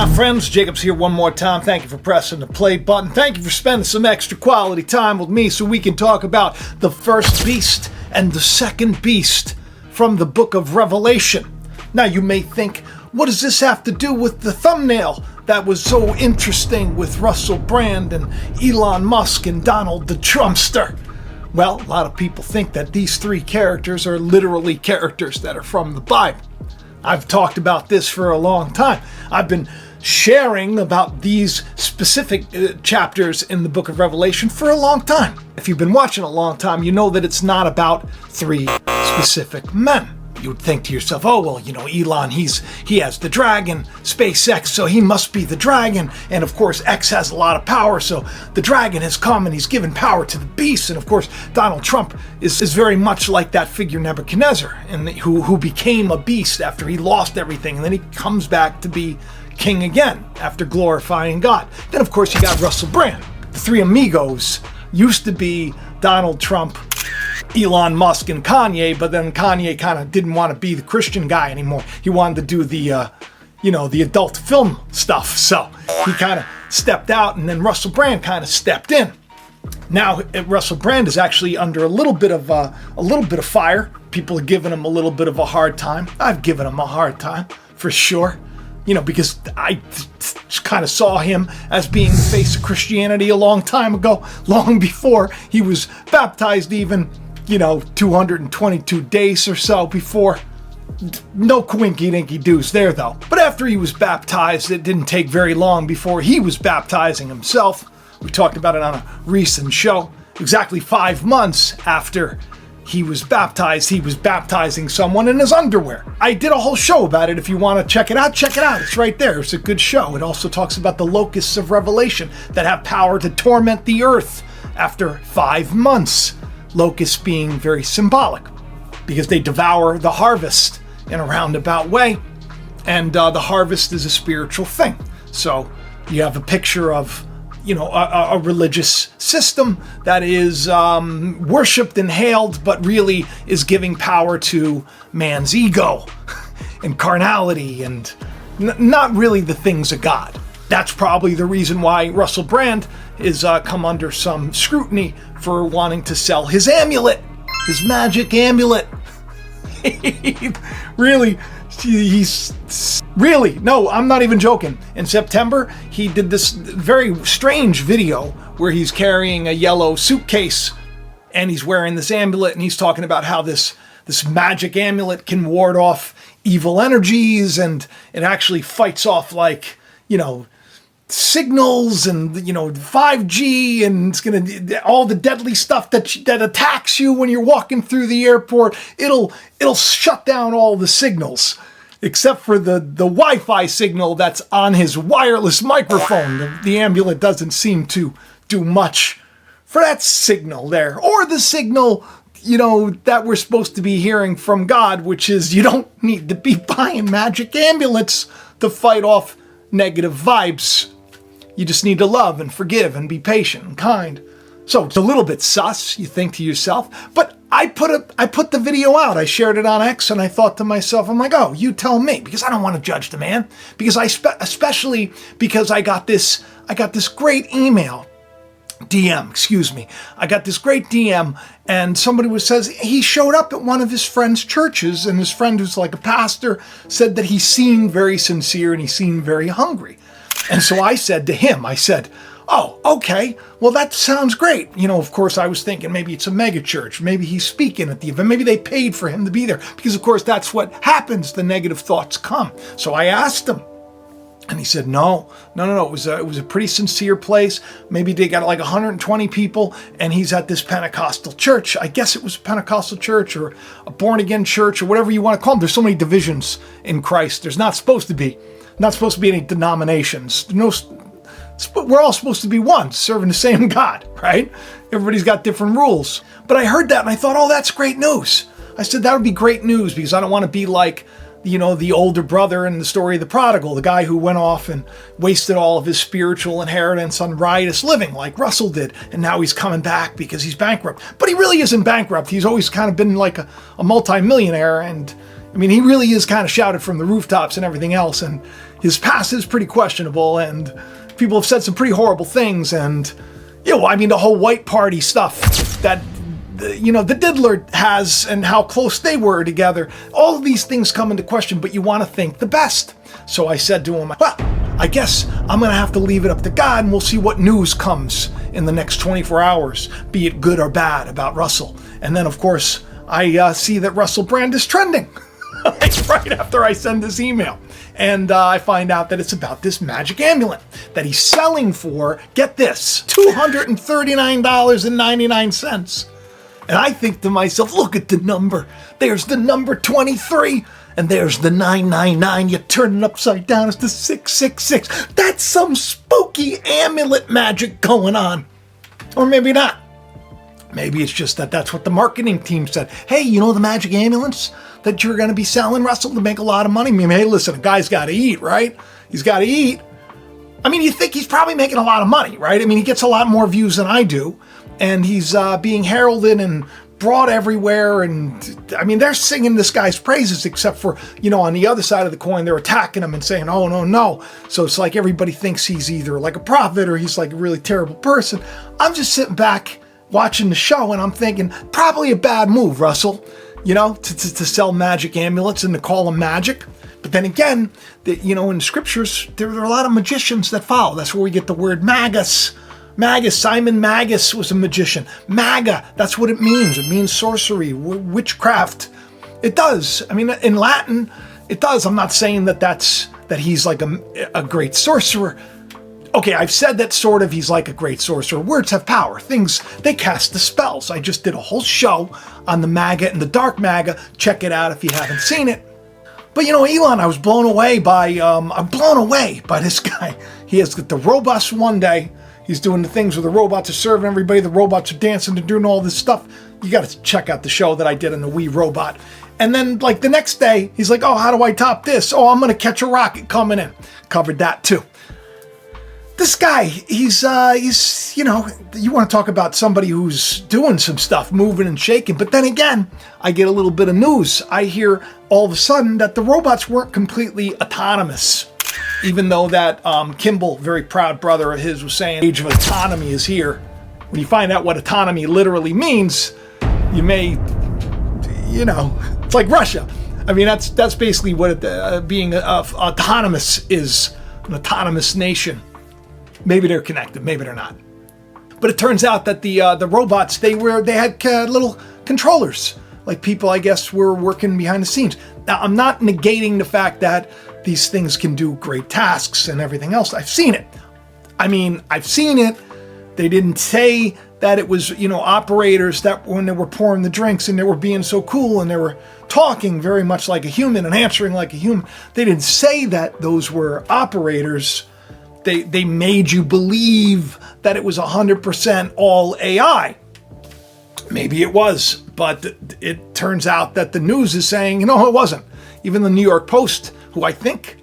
my friends, Jacob's here one more time. Thank you for pressing the play button. Thank you for spending some extra quality time with me so we can talk about the first beast and the second beast from the book of Revelation. Now you may think, what does this have to do with the thumbnail that was so interesting with Russell Brand and Elon Musk and Donald the Trumpster? Well, a lot of people think that these three characters are literally characters that are from the Bible. I've talked about this for a long time. I've been sharing about these specific chapters in the book of Revelation for a long time. If you've been watching a long time, you know that it's not about three specific men. You would think to yourself, oh, well, Elon, he has the dragon, SpaceX, so he must be the dragon. And of course, X has a lot of power, so the dragon has come and he's given power to the beast. And of course, Donald Trump is very much like that figure Nebuchadnezzar, and who became a beast after he lost everything. And then he comes back to be king again after glorifying God. Then, of course, you got Russell Brand. The three amigos used to be Donald Trump, Elon Musk, and Kanye, but then Kanye kind of didn't want to be the Christian guy anymore. He wanted to do the, the adult film stuff. So he kind of stepped out, and then Russell Brand kind of stepped in. Now Russell Brand is actually under a little bit of fire. People are giving him a little bit of a hard time. I've given him a hard time for sure. Because I kind of saw him as being the face of Christianity a long time ago, long before he was baptized even, 222 days or so before. No coinky-dinky doos there, though. But after he was baptized, it didn't take very long before he was baptizing himself. We talked about it on a recent show. Exactly 5 months after he was baptizing someone in his underwear. I did a whole show about it. If you want to check it out, check it out. It's right there. It's a good show. It also talks about the locusts of Revelation that have power to torment the earth after 5 months. Locusts being very symbolic because they devour the harvest in a roundabout way. And the harvest is a spiritual thing. So you have a picture of a religious system that is worshipped and hailed, but really is giving power to man's ego and carnality and not really the things of God. That's probably the reason why Russell Brand is come under some scrutiny for wanting to sell his amulet, his magic amulet. No, I'm not even joking. In September, he did this very strange video where he's carrying a yellow suitcase and he's wearing this amulet, and he's talking about how this magic amulet can ward off evil energies, and it actually fights off signals and 5G, and it's gonna all the deadly stuff that attacks you when you're walking through the airport. It'll shut down all the signals except for the Wi-Fi signal that's on his wireless microphone. The amulet doesn't seem to do much for that signal there, or the signal that we're supposed to be hearing from God, which is you don't need to be buying magic amulets to fight off negative vibes. You just need to love and forgive and be patient and kind. So it's a little bit sus, you think to yourself, but I put the video out. I shared it on X, and I thought to myself, I'm like, oh, you tell me, because I don't want to judge the man, because especially because I got this great email. I got this great DM, and somebody says he showed up at one of his friend's churches, and his friend, who's like a pastor, said that he seemed very sincere and he seemed very hungry. And so I said to him, oh, okay, well, that sounds great. Of course, I was thinking maybe it's a mega church. Maybe he's speaking at the event. Maybe they paid for him to be there, because, of course, that's what happens. The negative thoughts come. So I asked him, and he said, no. It was a pretty sincere place. Maybe they got like 120 people, and he's at this Pentecostal church. I guess it was a Pentecostal church or a born-again church or whatever you want to call them. There's so many divisions in Christ. There's not supposed to be any denominations. We're all supposed to be one, serving the same God, right? Everybody's got different rules. But I heard that and I thought, oh, that's great news. I said, that would be great news, because I don't want to be like, the older brother in the story of the prodigal, the guy who went off and wasted all of his spiritual inheritance on riotous living like Russell did. And now he's coming back because he's bankrupt. But he really isn't bankrupt. He's always kind of been like a multimillionaire, and I mean, he really is kind of shouted from the rooftops and everything else, and his past is pretty questionable, and people have said some pretty horrible things, and, I mean, the whole white party stuff that, the diddler has and how close they were together, all of these things come into question, but you want to think the best. So I said to him, well, I guess I'm going to have to leave it up to God, and we'll see what news comes in the next 24 hours, be it good or bad, about Russell. And then, of course, I see that Russell Brand is trending. Right after I send this email. And I find out that it's about this magic amulet that he's selling for, get this, $239.99. And I think to myself, look at the number. There's the number 23, and there's the 999. You turn it upside down, it's the 666. That's some spooky amulet magic going on. Or maybe not. Maybe it's just that's what the marketing team said. Hey, the magic amulets that you're going to be selling, Russell, to make a lot of money? I mean, hey, listen, a guy's got to eat, right? He's got to eat. I mean, you think he's probably making a lot of money, right? I mean, he gets a lot more views than I do, and he's being heralded and brought everywhere, and I mean, they're singing this guy's praises, except for, on the other side of the coin, they're attacking him and saying, oh, no. So it's like everybody thinks he's either like a prophet or he's like a really terrible person. I'm just sitting back watching the show, and I'm thinking, probably a bad move, Russell, to sell magic amulets and to call them magic. But then again, in the scriptures, there are a lot of magicians that follow. That's where we get the word magus. Magus, Simon Magus was a magician. Maga, that's what it means. It means sorcery, witchcraft. It does. I mean, in Latin, it does. I'm not saying that he's like a great sorcerer. Okay, I've said that sort of he's like a great sorcerer. Words have power. Things, they cast the spells. I just did a whole show on the MAGA and the dark MAGA. Check it out if you haven't seen it. But Elon, I was blown away by this guy. He has the robots one day. He's doing the things where the robots are serving everybody. The robots are dancing and doing all this stuff. You got to check out the show that I did on the Wii Robot. And then the next day, he's like, oh, how do I top this? Oh, I'm going to catch a rocket coming in. Covered that too. This guy, he's you want to talk about somebody who's doing some stuff, moving and shaking. But then again, I get a little bit of news. I hear all of a sudden that the robots weren't completely autonomous. Even though that Kimball, very proud brother of his, was saying age of autonomy is here. When you find out what autonomy literally means, you may, it's like Russia. I mean, that's basically what being autonomous is, an autonomous nation. Maybe they're connected, maybe they're not. But it turns out that the robots, they had little controllers, like people, I guess, were working behind the scenes. Now, I'm not negating the fact that these things can do great tasks and everything else. I've seen it. I've seen it. They didn't say that it was, operators that when they were pouring the drinks and they were being so cool and they were talking very much like a human and answering like a human. They didn't say that those were operators. They made you believe that it was 100% all AI. Maybe it was, but it turns out that the news is saying, it wasn't. Even the New York Post, who I think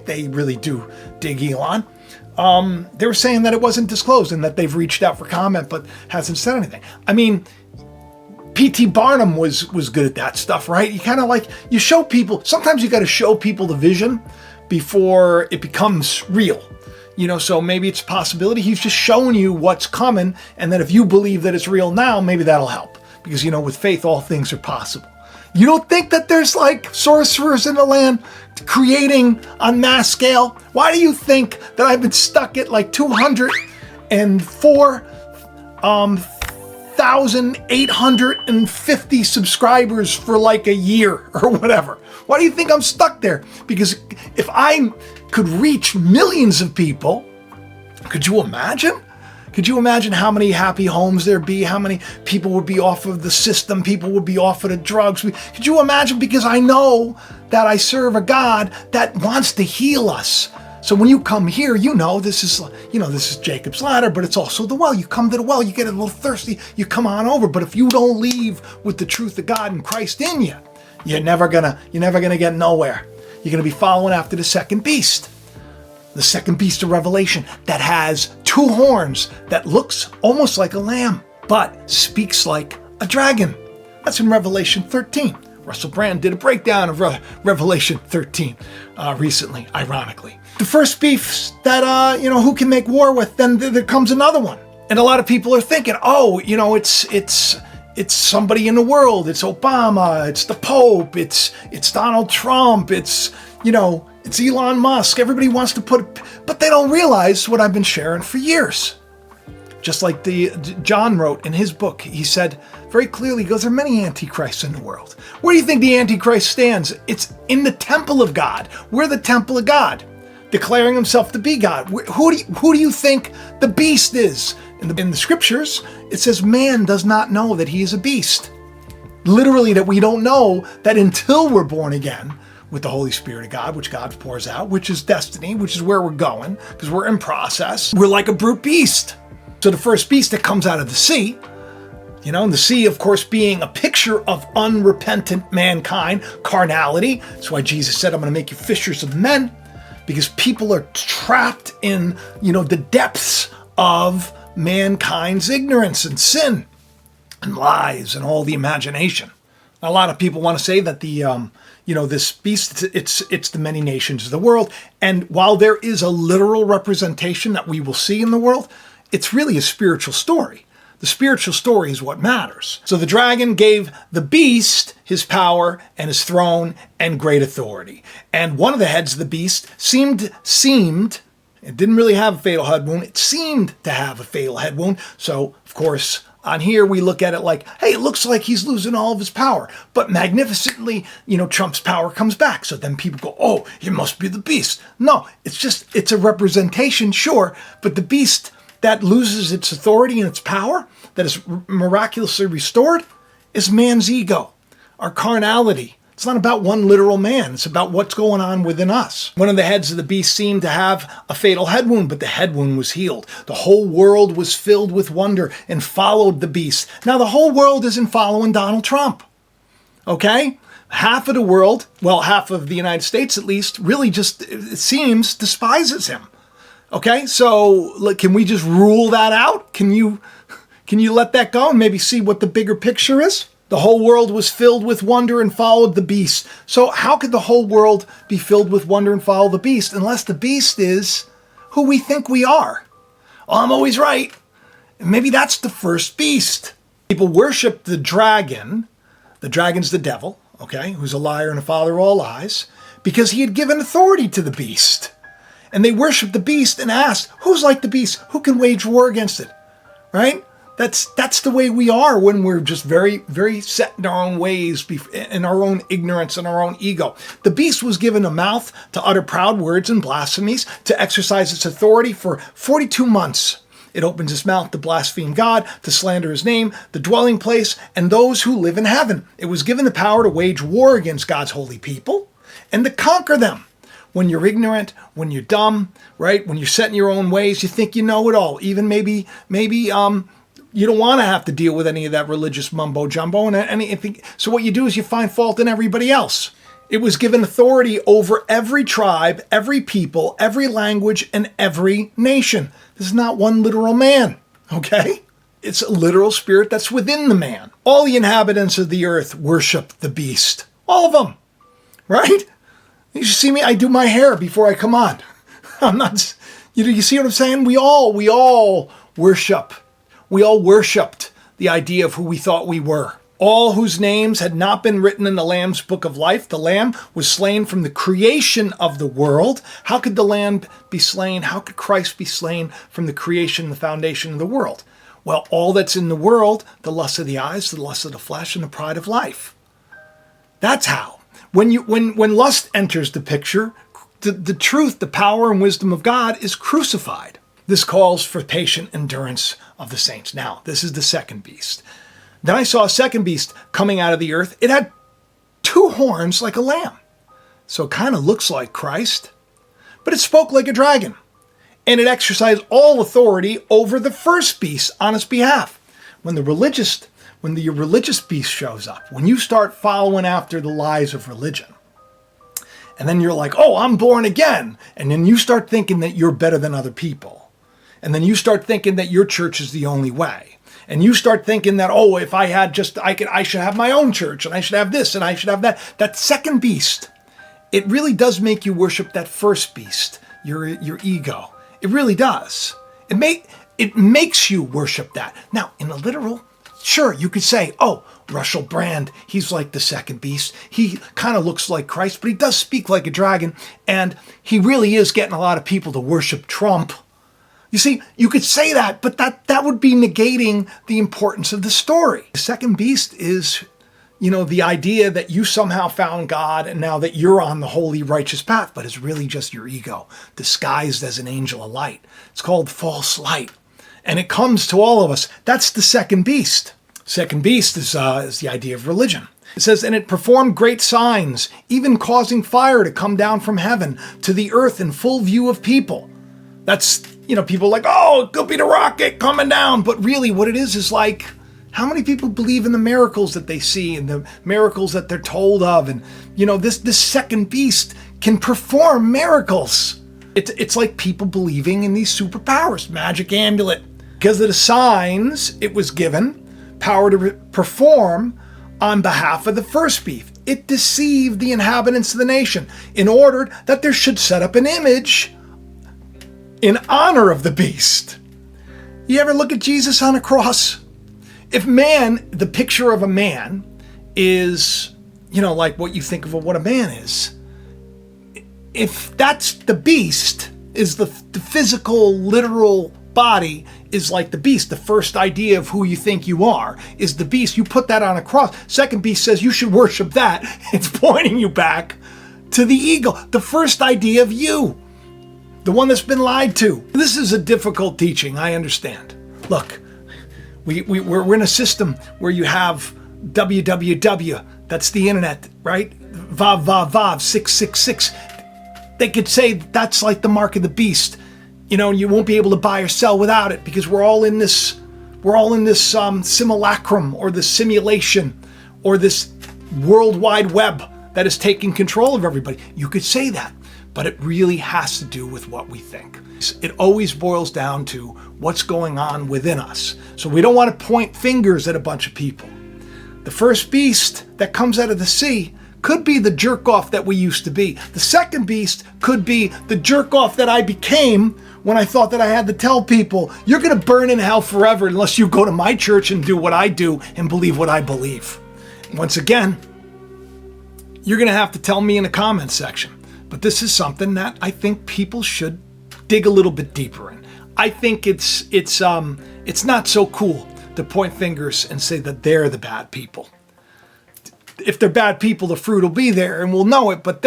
they really do dig Elon, they were saying that it wasn't disclosed and that they've reached out for comment, but hasn't said anything. I mean, P.T. Barnum was good at that stuff, right? You kind of you show people, sometimes you got to show people the vision before it becomes real. So maybe it's a possibility he's just showing you what's coming, and that if you believe that it's real now, maybe that'll help. Because, with faith, all things are possible. You don't think that there's sorcerers in the land creating on mass scale? Why do you think that I've been stuck at 204,850 subscribers for a year or whatever? Why do you think I'm stuck there? Because if I could reach millions of people, could you imagine? Could you imagine how many happy homes there'd be? How many people would be off of the system? People would be off of the drugs. Could you imagine? Because I know that I serve a God that wants to heal us. So when you come here, this is Jacob's ladder, but it's also the well. You come to the well, you get a little thirsty, you come on over. But if you don't leave with the truth of God and Christ in you, you're never gonna get nowhere. You're gonna be following after the second beast. The second beast of Revelation that has two horns, that looks almost like a lamb, but speaks like a dragon. That's in Revelation 13. Russell Brand did a breakdown of Revelation 13 recently, ironically. The first beefs that, who can make war with, then there comes another one. And a lot of people are thinking, it's somebody in the world. It's Obama. It's the Pope. It's Donald Trump. It's Elon Musk. Everybody wants to but they don't realize what I've been sharing for years. Just like John wrote in his book, he said very clearly, he goes, there are many antichrists in the world. Where do you think the Antichrist stands? It's in the temple of God. We're the temple of God, declaring himself to be God. Who do you think the beast is? In the scriptures, it says man does not know that he is a beast. Literally, that we don't know that until we're born again with the Holy Spirit of God, which God pours out, which is destiny, which is where we're going, because we're in process. We're like a brute beast. So the first beast that comes out of the sea, and the sea, of course, being a picture of unrepentant mankind, carnality. That's why Jesus said, I'm going to make you fishers of men, because people are trapped in, the depths of mankind's ignorance and sin and lies and all the imagination. A lot of people want to say that this beast, it's the many nations of the world. And while there is a literal representation that we will see in the world, it's really a spiritual story. The spiritual story is what matters. So the dragon gave the beast his power and his throne and great authority. And one of the heads of the beast seemed, it didn't really have a fatal head wound. It seemed to have a fatal head wound. So, of course, on here we look at it like, hey, it looks like he's losing all of his power. But magnificently, Trump's power comes back. So then people go, oh, he must be the beast. No, it's a representation, sure. But the beast that loses its authority and its power, that is miraculously restored, is man's ego, our carnality. It's not about one literal man. It's about what's going on within us. One of the heads of the beast seemed to have a fatal head wound, but the head wound was healed. The whole world was filled with wonder and followed the beast. Now, the whole world isn't following Donald Trump, okay? Half of the world, well, half of the United States at least, really just, it seems, despises him. Okay, so can we just rule that out? Can you let that go and maybe see what the bigger picture is? The whole world was filled with wonder and followed the beast. So how could the whole world be filled with wonder and follow the beast unless the beast is who we think we are? Well, I'm always right. And maybe that's the first beast. People worship the dragon. The dragon's the devil, okay, who's a liar and a father of all lies, because he had given authority to the beast. And they worshiped the beast and asked, who's like the beast? Who can wage war against it? Right? That's the way we are when we're just very, very set in our own ways, in our own ignorance and our own ego. The beast was given a mouth to utter proud words and blasphemies, to exercise its authority for 42 months. It opens its mouth to blaspheme God, to slander his name, the dwelling place, and those who live in heaven. It was given the power to wage war against God's holy people and to conquer them. When you're ignorant, when you're dumb, right? When you're set in your own ways, you think you know it all. Even maybe you don't want to have to deal with any of that religious mumbo jumbo and anything. So what you do is you find fault in everybody else. It was given authority over every tribe, every people, every language, and every nation. This is not one literal man, okay? It's a literal spirit that's within the man. All the inhabitants of the earth worship the beast. All of them, right? You should see me, I do my hair before I come on. I'm not, you see what I'm saying? We all worship. We all worshipped the idea of who we thought we were. All whose names had not been written in the Lamb's book of life. The Lamb was slain from the creation of the world. How could the Lamb be slain? How could Christ be slain from the creation, the foundation of the world? Well, all that's in the world, the lust of the eyes, the lust of the flesh, and the pride of life. That's how. When lust enters the picture, the truth, the power and wisdom of God is crucified. This calls for patient endurance of the saints. Now, this is the second beast. Then I saw a second beast coming out of the earth. It had 2 horns like a lamb. So it kind of looks like Christ. But it spoke like a dragon. And it exercised all authority over the first beast on its behalf. When the religious beast shows up, when you start following after the lies of religion, and then you're like, oh, I'm born again. And then you start thinking that you're better than other people. And then you start thinking that your church is the only way. and you start thinking that, oh, if I had just, I should have my own church, and I should have this, and I should have that. That second beast, it really does make you worship that first beast, your ego. It really does. It makes you worship that. Now, in the literal, sure, you could say, oh, Russell Brand, he's like the second beast. He kind of looks like Christ, but he does speak like a dragon, and he really is getting a lot of people to worship Trump. You see, you could say that, but that would be negating the importance of the story. The second beast is, the idea that you somehow found God and now that you're on the holy, righteous path, but it's really just your ego disguised as an angel of light. It's called false light. And it comes to all of us. That's the second beast. Second beast is the idea of religion. It says, and it performed great signs, even causing fire to come down from heaven to the earth in full view of people. That's, people like, oh, it could be the rocket coming down. But really what it is like, how many people believe in the miracles that they see and the miracles that they're told of? And, this second beast can perform miracles. It's like people believing in these superpowers, magic amulet. Because of the signs it was given, power to perform on behalf of the first beast. It deceived the inhabitants of the nation in order that there should set up an image in honor of the beast. You ever look at Jesus on a cross? If man, the picture of a man is, like what you think of what a man is, if that's the beast, is the physical, literal body is like the beast, the first idea of who you think you are is the beast. You put that on a cross. Second beast says you should worship that. It's pointing you back to the ego, the first idea of you, the one that's been lied to. This is a difficult teaching, I understand. Look, we're in a system where you have www, that's the internet, right? Vav, vav, vav, 666. They could say that's like the mark of the beast. You won't be able to buy or sell without it because we're all in this simulacrum or this simulation or this world wide web that is taking control of everybody. You could say that, but it really has to do with what we think. It always boils down to what's going on within us. So we don't want to point fingers at a bunch of people. The first beast that comes out of the sea could be the jerk off that we used to be. The second beast could be the jerk off that I became when I thought that I had to tell people, you're going to burn in hell forever unless you go to my church and do what I do and believe what I believe. Once again, you're going to have to tell me in the comments section. But this is something that I think people should dig a little bit deeper in. I think it's not so cool to point fingers and say that they're the bad people. If they're bad people, the fruit will be there and we'll know it, but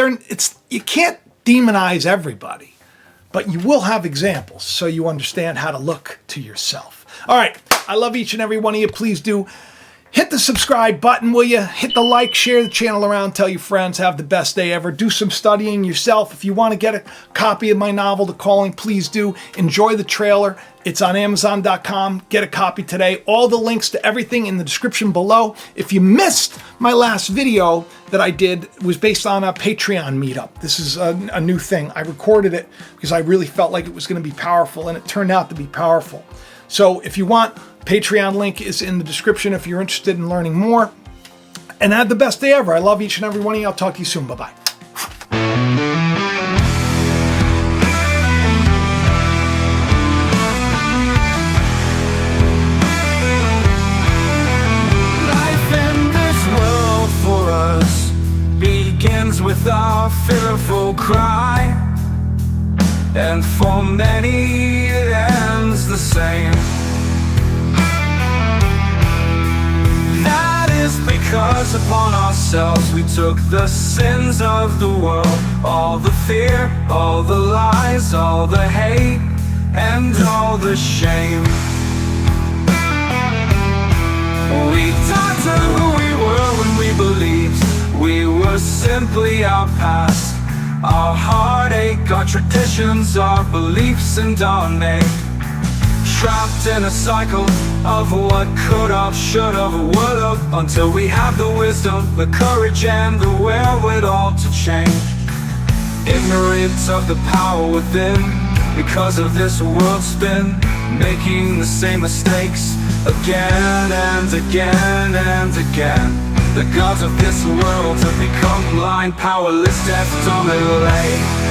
you can't demonize everybody. But you will have examples so you understand how to look to yourself. All right, I love each and every one of you. Please do hit the subscribe button, will you? Hit the like, share the channel around, tell your friends, have the best day ever. Do some studying yourself. If you want to get a copy of my novel, The Calling, please do. Enjoy the trailer. It's on Amazon.com. Get a copy today. All the links to everything in the description below. If you missed my last video that I did, it was based on a Patreon meetup. This is a new thing. I recorded it because I really felt like it was going to be powerful, and it turned out to be powerful. So if you want, Patreon link is in the description if you're interested in learning more. And have the best day ever. I love each and every one of you. I'll talk to you soon. Bye-bye. With our fearful cry, and for many it ends the same. That is because upon ourselves we took the sins of the world, all the fear, all the lies, all the hate, and all the shame. We died to who we were when we believed we were simply our past, our heartache, our traditions, our beliefs, and our name. Trapped in a cycle of what could have, should have, would have, until we have the wisdom, the courage, and the wherewithal to change. Ignorant of the power within, because of this world spin, making the same mistakes again and again and again. The gods of this world have become blind, powerless, deaf, dumb, and lame.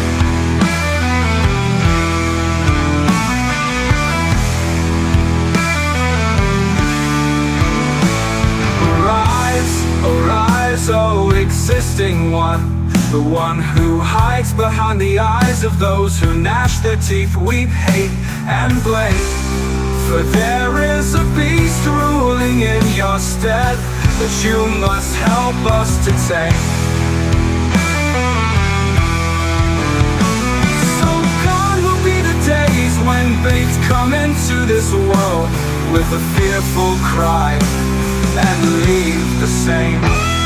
Arise, oh existing one, the one who hides behind the eyes of those who gnash their teeth, weep, hate, and blame. For there is a beast ruling in your stead that you must help us to tame. So gone will be the days when babes come into this world with a fearful cry and leave the same.